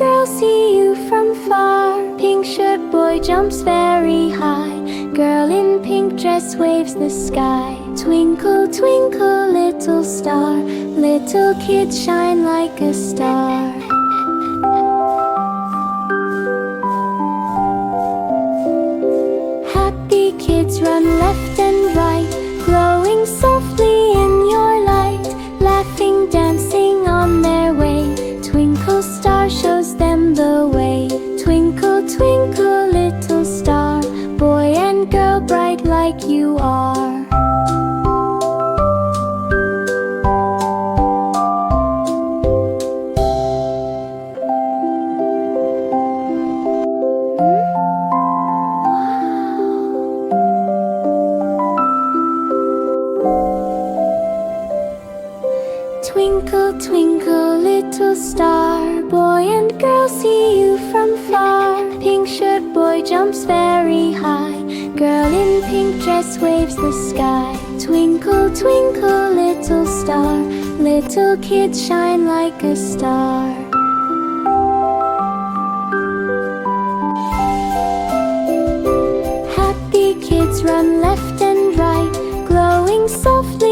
girl see you from far. Pink shirt boy jumps very high. Girl in pink dress waves the sky. Twinkle, twinkle, little star. Little kids shine like a star. Happy kids run left and right, glowing softly in your light, laughing, dancing on their way. Twinkle star shows them the way. Twinkle, twinkle, little star, boy and girl bright like you are. Twinkle, twinkle, little star, boy and girl see you from far. Pink shirt boy jumps very high. Girl in pink dress waves the sky. Twinkle, twinkle, little star. Little kids shine like a star. Happy kids run left and right, glowing softly